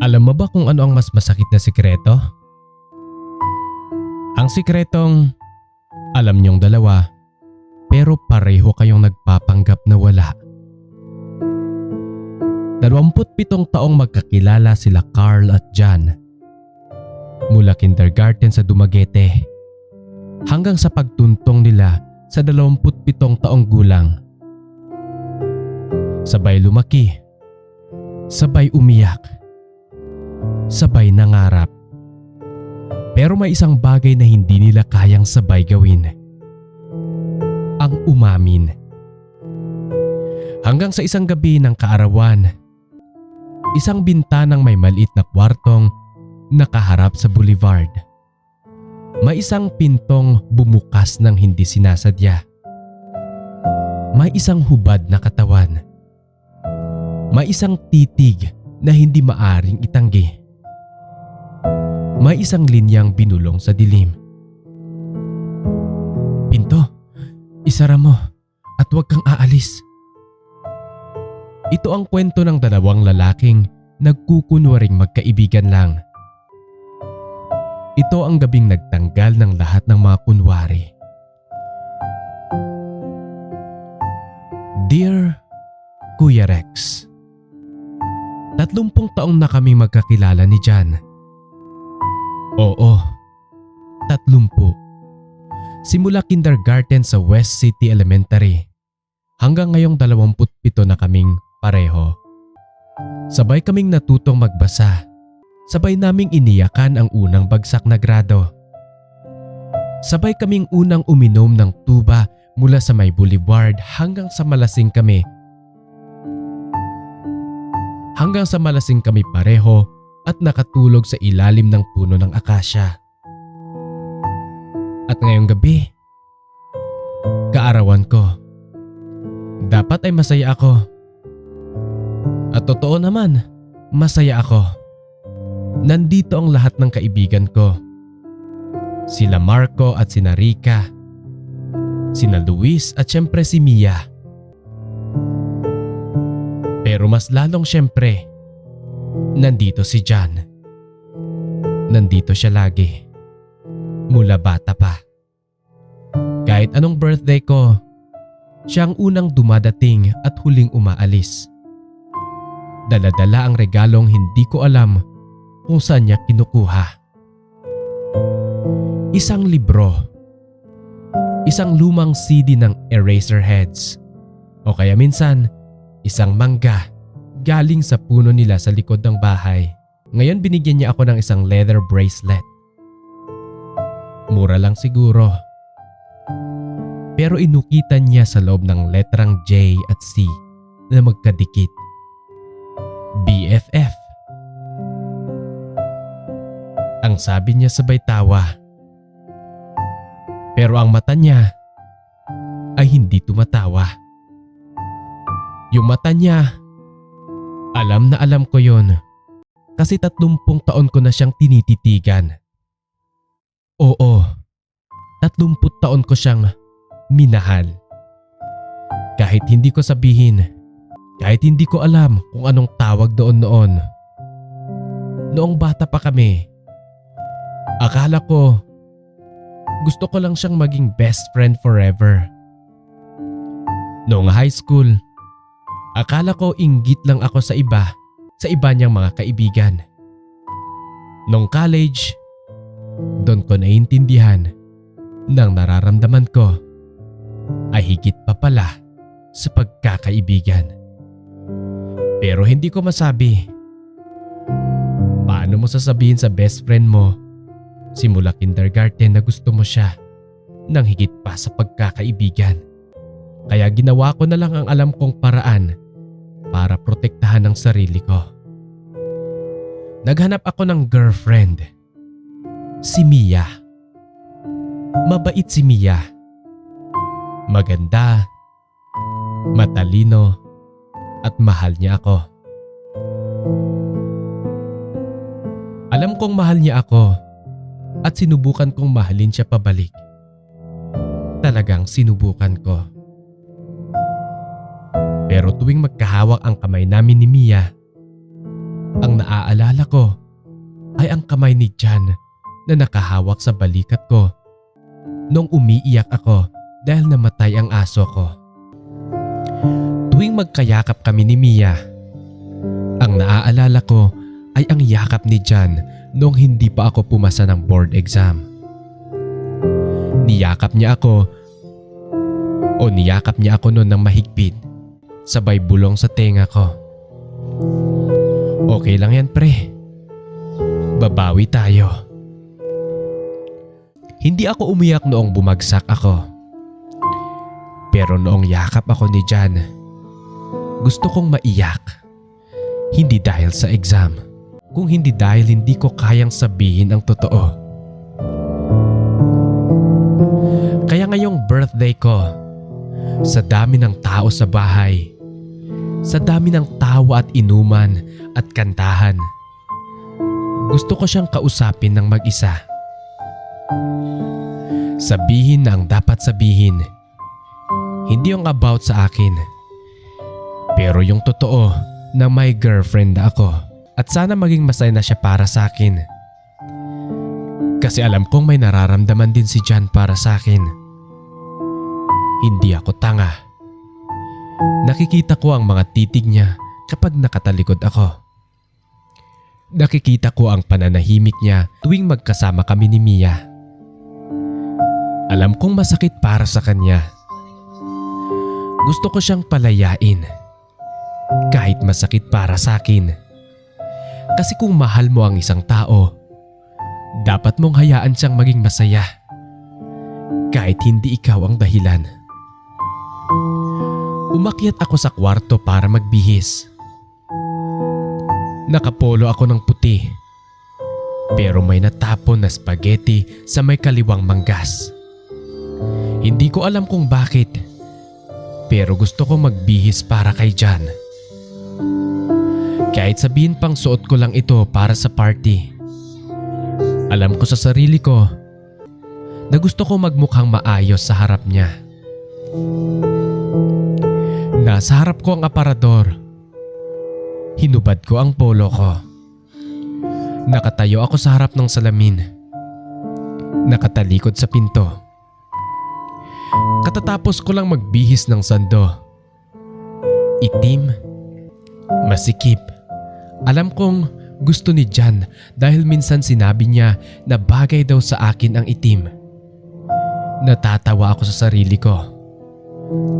Alam mo ba kung ano ang mas masakit na sikreto? Ang sikretong alam niyong dalawa pero pareho kayong nagpapanggap na wala. 27 taong magkakilala sila Carl at John. Mula kindergarten sa Dumaguete hanggang sa pagtuntong nila sa 27 taong gulang. Sabay lumaki, sabay umiyak, sabay nangarap. Pero may isang bagay na hindi nila kayang sabay gawin. Ang umamin. Hanggang sa isang gabi ng kaarawan, isang bintanang may maliit na kwartong nakaharap sa boulevard. May isang pintong bumukas ng hindi sinasadya. May isang hubad na katawan. May isang titig na hindi maaring itanggi. May isang linyang binulong sa dilim. Pinto, isara mo at huwag kang aalis. Ito ang kwento ng dalawang lalaking nagkukunwaring magkaibigan lang. Ito ang gabing nagtanggal ng lahat ng mga kunwari. Dear Kuya Rex, 30 taong na kami magkakilala ni John. Oo, 30. Simula kindergarten sa West City Elementary hanggang ngayong 27 na kaming pareho. Sabay kaming natutong magbasa. Sabay naming iniyakan ang unang bagsak na grado. Sabay kaming unang uminom ng tuba mula sa may boulevard hanggang sa malasing kami. Hanggang sa malasing kami pareho at nakatulog sa ilalim ng puno ng akasya. At ngayong gabi, kaarawan ko. Dapat ay masaya ako. At totoo naman, masaya ako. Nandito ang lahat ng kaibigan ko. Sila Marco at sina Rica. Sina Luis at syempre si Mia. Pero mas lalong syempre, nandito si John. Nandito siya lagi. Mula bata pa. Kahit anong birthday ko, siya ang unang dumadating at huling umaalis. Dala-dala ang regalong hindi ko alam kung saan niya kinukuha. Isang libro. Isang lumang CD ng Eraserheads. O kaya minsan, isang mangga galing sa puno nila sa likod ng bahay. Ngayon binigyan niya ako ng isang leather bracelet. Mura lang siguro. Pero inukitan niya sa loob ng letrang J at C na magkadikit. BFF. Ang sabi niya sabay tawa. Pero ang mata niya ay hindi tumatawa. Yung mata niya, alam na alam ko yon kasi 30 taon ko na siyang tinititigan. Oo, 30 taon ko siyang minahal. Kahit hindi ko sabihin, kahit hindi ko alam kung anong tawag doon noon. Noong bata pa kami, akala ko gusto ko lang siyang maging best friend forever. Noong high school, akala ko inggit lang ako sa iba niyang mga kaibigan. Noong college, doon ko naiintindihan nang nararamdaman ko ay higit pa pala sa pagkakaibigan. Pero hindi ko masabi. Paano mo sasabihin sa best friend mo simula kindergarten na gusto mo siya nang higit pa sa pagkakaibigan? Kaya ginawa ko na lang ang alam kong paraan para protektahan ang sarili ko. Naghanap ako ng girlfriend. Si Mia. Mabait si Mia. Maganda, matalino, at mahal niya ako. Alam kong mahal niya ako at sinubukan kong mahalin siya pabalik. Talagang sinubukan ko. Pero tuwing magkahawak ang kamay namin ni Mia, Ang naaalala ko ay ang kamay ni Jan na nakahawak sa balikat ko nung umiiyak ako dahil namatay ang aso ko. Tuwing magkayakap kami ni Mia, ang naaalala ko ay ang yakap ni Jan nung hindi pa ako pumasa ng board exam. Niyakap niya ako noon ng mahigpit, sabay bulong sa tenga ko. Okay lang yan pre, babawi tayo. Hindi ako umiyak noong bumagsak ako. Pero noong yakap ako ni Jan, gusto kong maiyak. Hindi dahil sa exam, kung hindi dahil hindi ko kayang sabihin ang totoo. Kaya ngayong birthday ko, sa dami ng tao sa bahay, sa dami ng tawa at inuman at kantahan, gusto ko siyang kausapin ng mag-isa. Sabihin na ang dapat sabihin. Hindi yung about sa akin, pero yung totoo na may girlfriend ako at sana maging masaya na siya para sa akin. Kasi alam kong may nararamdaman din si Jan para sa akin. Hindi ako tanga. Nakikita ko ang mga titig niya kapag nakatalikod ako. Nakikita ko ang pananahimik niya tuwing magkasama kami ni Mia. Alam kong masakit para sa kanya. Gusto ko siyang palayain, kahit masakit para sa akin. Kasi kung mahal mo ang isang tao, dapat mong hayaan siyang maging masaya, kahit hindi ikaw ang dahilan. Umakyat ako sa kwarto para magbihis. Nakapolo ako ng puti, pero may natapon na spaghetti sa may kaliwang manggas. Hindi ko alam kung bakit, pero gusto ko magbihis para kay Jan. Kahit sabihin pang suot ko lang ito para sa party. Alam ko sa sarili ko na gusto ko magmukhang maayos sa harap niya. Nasa harap ko ang aparador. Hinubad ko ang polo ko. Nakatayo ako sa harap ng salamin. Nakatalikod sa pinto. Katatapos ko lang magbihis ng sando. Itim, masikip. Alam kong gusto ni Jan dahil minsan sinabi niya na bagay daw sa akin ang itim. Natatawa ako sa sarili ko.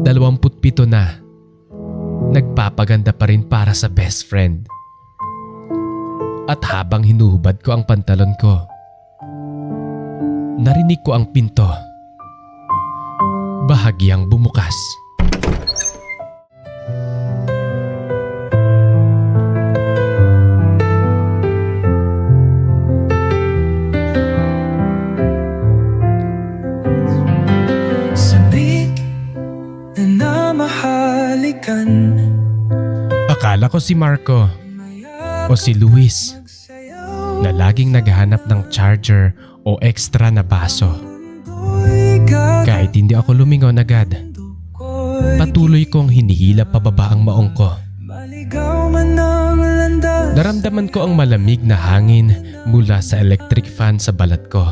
27 na. Nagpapaganda pa rin para sa best friend. At habang hinuhubad ko ang pantalon ko, narinig ko ang pinto. Bahagyang bumukas. Sabik na namahalikan. Akala ko si Marco o si Luis na laging naghahanap ng charger o extra na baso. Kahit hindi ako lumingon agad, patuloy kong hinihila pababa ang maong ko. Naramdaman ko ang malamig na hangin mula sa electric fan sa balat ko.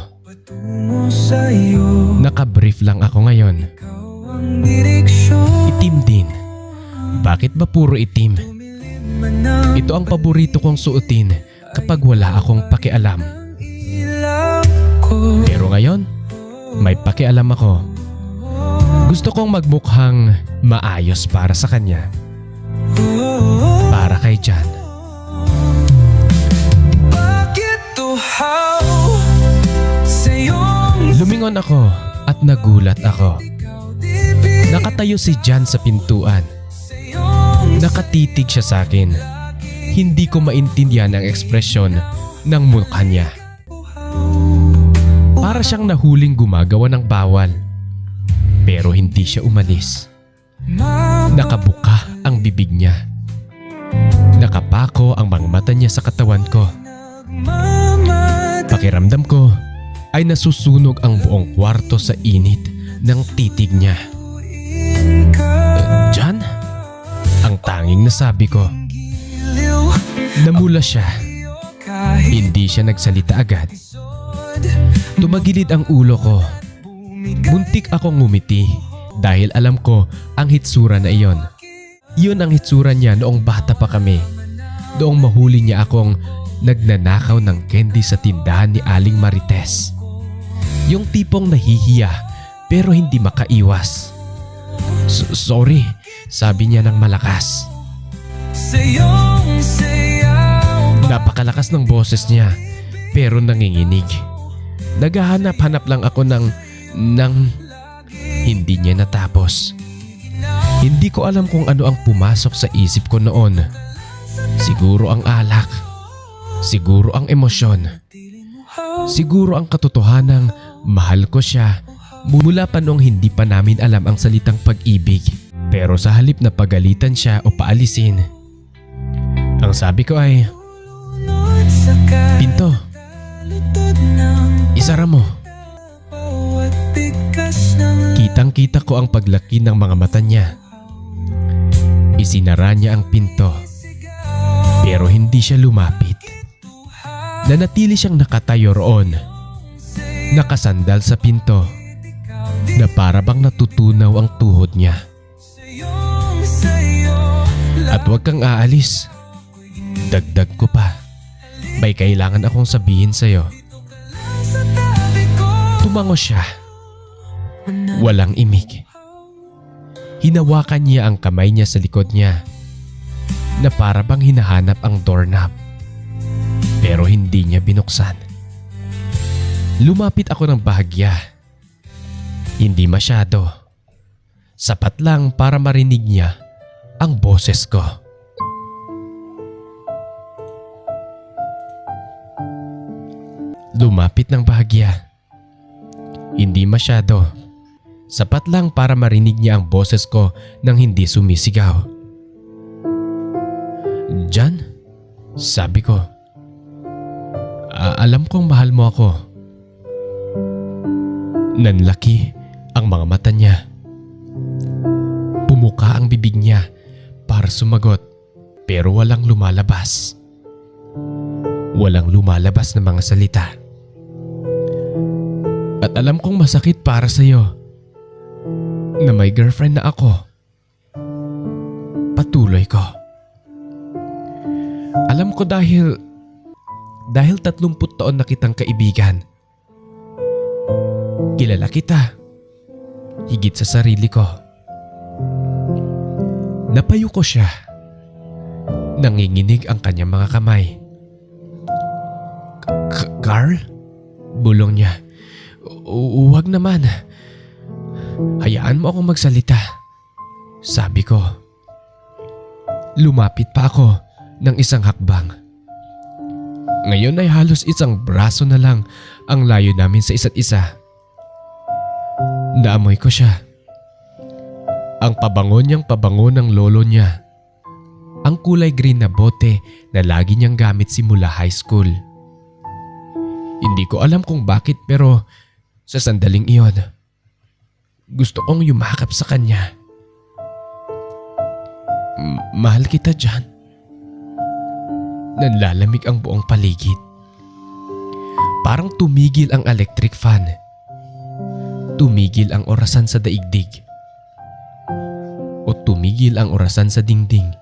Nakabrief lang ako ngayon. Itim din. Bakit ba puro itim? Ito ang paborito kong suotin kapag wala akong pakialam. Pero ngayon, may pakialam ako. Gusto kong magmukhang maayos para sa kanya. Para kay Jan. Lumingon ako at nagulat ako. Nakatayo si Jan sa pintuan. Nakatitig siya sa akin. Hindi ko maintindihan ang ekspresyon ng mukha niya. Para siyang nahuling gumagawa ng bawal. Pero hindi siya umalis. Nakabuka ang bibig niya. Nakapako ang mga mata niya sa katawan ko. Pakiramdam ko ay nasusunog ang buong kwarto sa init ng titig niya. Jan? Ang tanging nasabi ko. Namula siya. kahit Hindi siya nagsalita agad. Tumagilid ang ulo ko. Muntik akong ngumiti dahil alam ko ang hitsura na iyon. Yun ang hitsura niya noong bata pa kami. Noong mahuli niya akong nagnanakaw ng candy sa tindahan ni Aling Marites. Yung tipong nahihiya pero hindi makaiwas. Sorry, sabi niya ng malakas. sayong sayaw Napakalakas ng boses niya pero nanginginig. Naghahanap-hanap lang ako ng hindi niya natapos. Hindi ko alam kung ano ang pumasok sa isip ko noon. Siguro ang alak. Siguro ang emosyon. Siguro ang katotohanang mahal ko siya mula pa noong hindi pa namin alam ang salitang pag-ibig. Pero sa halip na pagalitan siya o paalisin, ang sabi ko ay, sa "Pinto, kalutod ng isara mo." bawat bigkas ng Kitang-kita ko ang paglaki ng mga mata niya. Isinara niya ang pinto. Pero hindi siya lumapit. Nanatili siyang nakatayo roon. Nakasandal sa pinto na para bang natutunaw ang tuhod niya. sayong sayo At huwag kang aalis. Dagdag ko pa. May kailangan akong sabihin sa'yo. sa tabi ko Tumango siya. Walang imik. Hinawakan niya ang kamay niya sa likod niya na para bang hinahanap ang doorknob. Pero hindi niya binuksan. Lumapit ako ng bahagya. Hindi masyado. Sapat lang para marinig niya ang boses ko. Lumapit ng bahagya. Hindi masyado. Sapat lang para marinig niya ang boses ko nang hindi sumisigaw. "Jan?" Sabi ko. Alam kong mahal mo ako." Nanlaki ang mga mata niya. Pumuka ang bibig niya para sumagot pero walang lumalabas. Walang lumalabas na mga salita. At alam kong masakit para sa'yo na may girlfriend na ako. Patuloy ko. Alam ko dahil 30 taon na kitang kaibigan. Kilala kita. Higit sa sarili ko. Napayo ko siya. Nanginginig ang kanyang mga kamay. Carl? Bulong niya. Huwag naman. Hayaan mo akong magsalita. Sabi ko. Lumapit pa ako ng isang hakbang. Ngayon ay halos isang braso na lang ang layo namin sa isa't isa. Naamoy ko siya. Ang pabango niyang pabango ng lolo niya. Ang kulay green na bote na lagi niyang gamit simula high school. Hindi ko alam kung bakit pero sa sandaling iyon, gusto kong yumakap sa kanya. Mahal kita, Jan. Nanlalamig ang buong paligid. Parang tumigil ang electric fan. Tumigil ang orasan sa daigdig. O tumigil ang orasan sa dingding.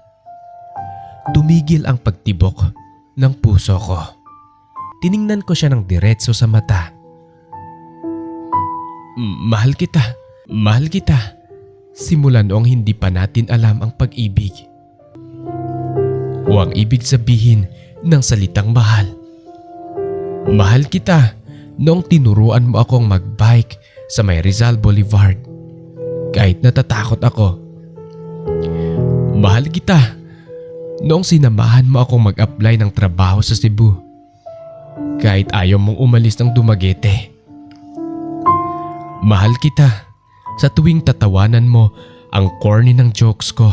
Tumigil ang pagtibok ng puso ko. Tiningnan ko siya ng diretso sa mata. Mahal kita. Mahal kita. Simula noong hindi pa natin alam ang pag-ibig. O ang ibig sabihin ng salitang mahal. Mahal kita noong tinuruan mo akong magbike sa may Rizal Boulevard. Kahit natatakot ako. Mahal kita noong sinamahan mo akong mag-apply ng trabaho sa Cebu. Kahit ayaw mong umalis ng Dumaguete. Mahal kita sa tuwing tatawanan mo ang corny ng jokes ko.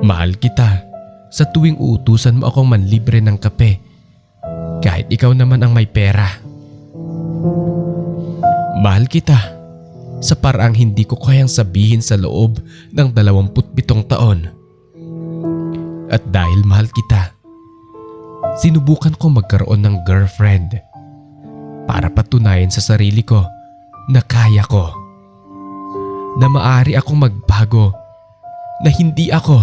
Mahal kita sa tuwing uutusan mo akong manlibre ng kape kahit ikaw naman ang may pera. Mahal kita sa paraang hindi ko kayang sabihin sa loob ng 27 taon. At dahil mahal kita, sinubukan ko magkaroon ng girlfriend para patunayan sa sarili ko na kaya ko, na maaari akong magbago, na hindi ako.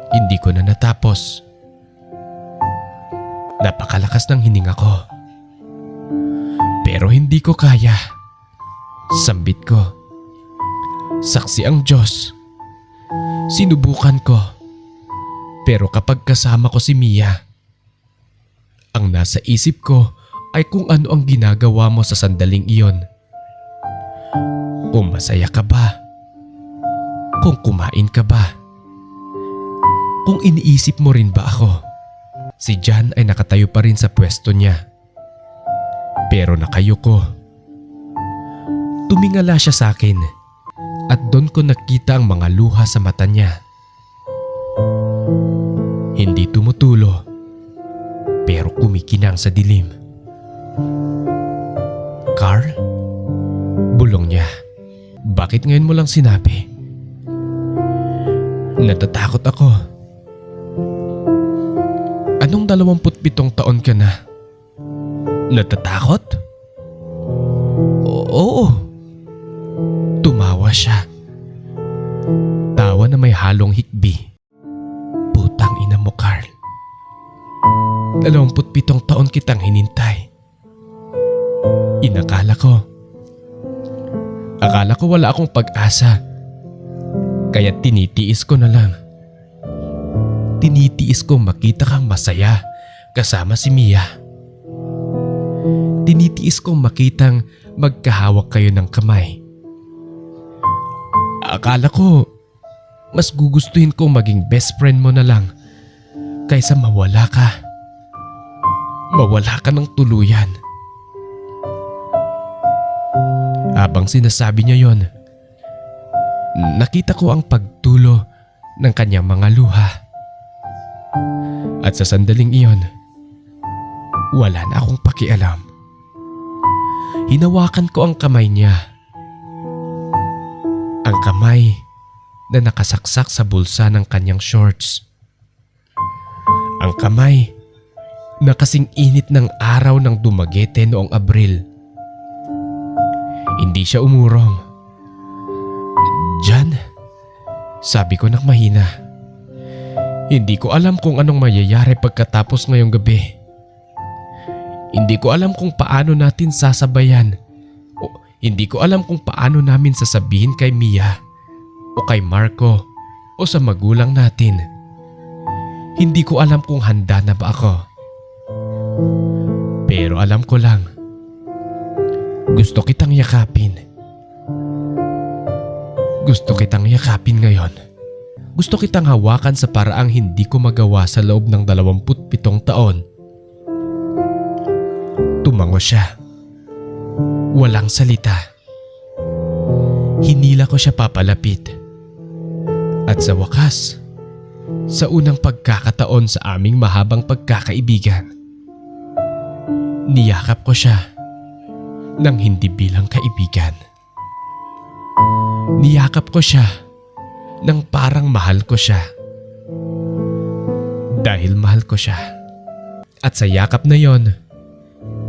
Hindi ko na natapos. Napakalakas ng hininga ko. Pero hindi ko kaya. Sambit ko. Saksi ang Diyos. Sinubukan ko. Pero kapag kasama ko si Mia, ang nasa isip ko ay kung ano ang ginagawa mo sa sandaling iyon. Kung masaya ka ba? Kung kumain ka ba? Kung iniisip mo rin ba ako? Si John ay nakatayo pa rin sa pwesto niya. Pero nakayuko. Tumingala siya sa akin at doon ko nakita ang mga luha sa mata niya. Hindi tumutulo pero kumikinang sa dilim. Carl? Bulong niya. Bakit ngayon mo lang sinabi? Natatakot ako. Anong 27 taon ka na? Natatakot? Oo. Tumawa siya. Tawa na may halong hikbi. Putang ina mo, Carl. 27 taon kitang hinintay. Akala ko wala akong pag-asa. Kaya tinitiis ko na lang. Tinitiis ko makita kang masaya kasama si Mia. Tinitiis kong makitang magkahawak kayo ng kamay. Akala ko mas gugustuhin ko maging best friend mo na lang kaysa mawala ka. Mawala ka ng tuluyan. Habang sinasabi niya yon, nakita ko ang pagtulo ng kanyang mga luha. At sa sandaling iyon, wala na akong pakialam. Hinawakan ko ang kamay niya. Ang kamay na nakasaksak sa bulsa ng kanyang shorts. Ang kamay na kasing init ng araw ng Dumaguete noong Abril. Hindi siya umurong. John, sabi ko ng mahina. Hindi ko alam kung anong mangyayari pagkatapos ngayong gabi. Hindi ko alam kung paano natin sasabayan o hindi ko alam kung paano namin sasabihin kay Mia o kay Marco o sa magulang natin. Hindi ko alam kung handa na ba ako. Pero alam ko lang, gusto kitang yakapin. Gusto kitang yakapin ngayon. Gusto kitang hawakan sa paraang hindi ko magawa sa loob ng 27 taon. Tumango siya. Walang salita. Hinila ko siya papalapit. At sa wakas, sa unang pagkakataon sa aming mahabang pagkakaibigan, niyakap ko siya nang hindi bilang kaibigan. Niyakap ko siya nang parang mahal ko siya. Dahil mahal ko siya. At sa yakap na yon,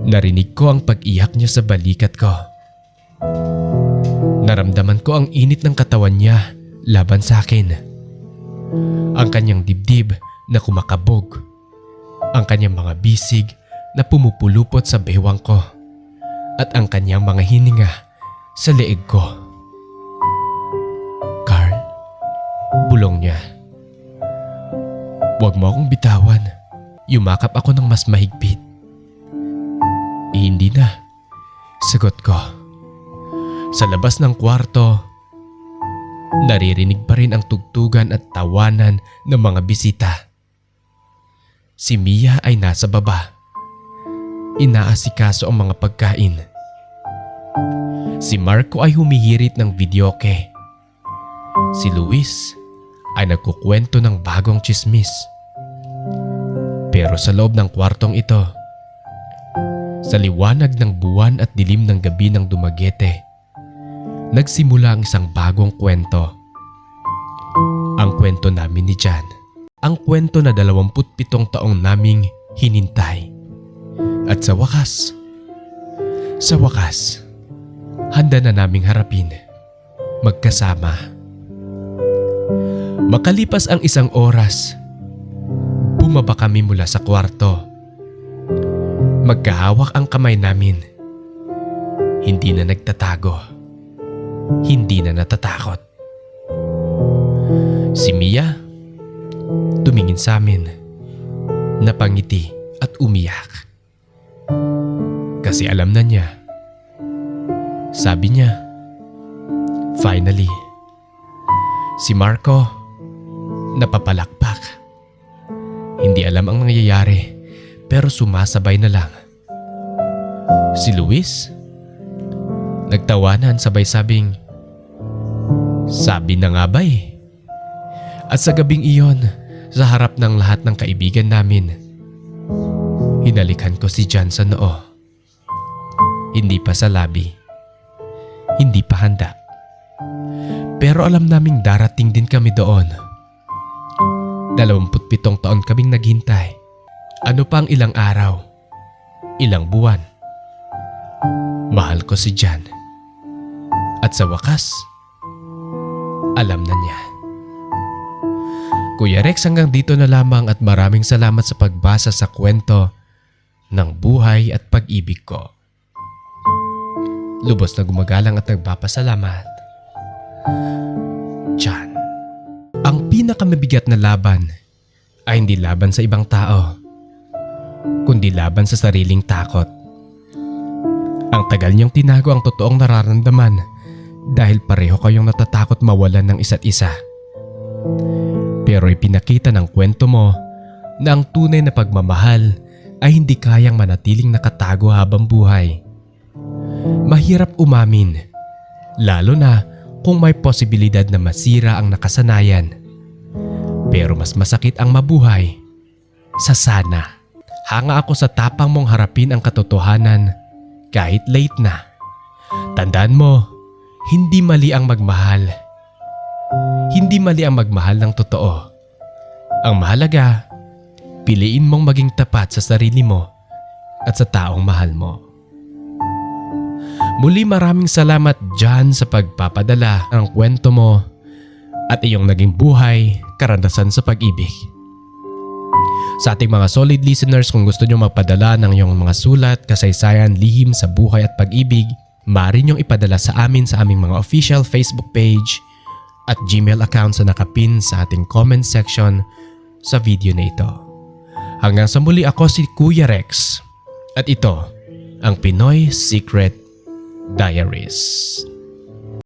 narinig ko ang pag-iyak niya sa balikat ko. Naramdaman ko ang init ng katawan niya laban sa akin. Ang kanyang dibdib na kumakabog. Ang kanyang mga bisig na pumupulupot sa bewang ko. At ang kanyang mga hininga sa leeg ko. Carl, bulong niya. Huwag mo akong bitawan. Yumakap ako ng mas mahigpit. Hindi na. Sagot ko. Sa labas ng kwarto, naririnig pa rin ang tugtugan at tawanan ng mga bisita. Si Mia ay nasa baba. Inaasikaso ang mga pagkain. Si Marco ay humihirit ng videoke. Si Luis ay nagkukwento ng bagong tsismis. Pero sa loob ng kwartong ito, sa liwanag ng buwan at dilim ng gabi ng Dumaguete, nagsimula ang isang bagong kwento. Ang kwento namin ni Jan. Ang kwento na 27 taong naming hinintay. At sa wakas, handa na naming harapin. Magkasama. Makalipas ang 1 oras, bumaba kami mula sa kwarto. Magkahawak ang kamay namin. Hindi na nagtatago. Hindi na natatakot. Si Mia, tumingin sa amin, napangiti at umiyak. Kasi alam na niya. Sabi niya, finally. Si Marco, napapalakpak. Hindi alam ang nangyayari, pero sumasabay na lang. Si Luis, nagtawanan sabay sabing, sabi na nga ba eh. At sa gabing iyon, sa harap ng lahat ng kaibigan namin, hinalikan ko si Jan sa noo. Hindi pa sa labi. Hindi pa handa. Pero alam naming darating din kami doon. 27 taon kaming naghintay. Ano pa ang ilang araw? Ilang buwan? Mahal ko si Jan. At sa wakas, alam na niya. Kuya Rex, hanggang dito na lamang at maraming salamat sa pagbasa sa kwento ng buhay at pag-ibig ko. Lubos na gumagalang at nagpapasalamat. Jan. Ang pinakamabigat na laban ay hindi laban sa ibang tao, kundi laban sa sariling takot. Ang tagal niyong tinago ang totoong nararamdaman dahil pareho kayong natatakot mawalan ng isa't isa. Pero ipinakita ng kwento mo na ang tunay na pagmamahal ay hindi kayang manatiling nakatago habang buhay. Mahirap umamin, lalo na kung may posibilidad na masira ang nakasanayan. Pero mas masakit ang mabuhay sa sana. Hanga ako sa tapang mong harapin ang katotohanan kahit late na. Tandaan mo, hindi mali ang magmahal. Hindi mali ang magmahal ng totoo. Ang mahalaga, piliin mong maging tapat sa sarili mo at sa taong mahal mo. Muli maraming salamat Jan sa pagpapadala ng kwento mo at iyong naging buhay, karanasan sa pag-ibig. Sa ating mga solid listeners, kung gusto nyo magpadala ng iyong mga sulat, kasaysayan, lihim sa buhay at pag-ibig, maaari nyong ipadala sa amin sa aming mga official Facebook page at Gmail account sa nakapin sa ating comment section sa video na ito. Hanggang sa muli, ako si Kuya Rex at ito ang Pinoy Secret Diaries.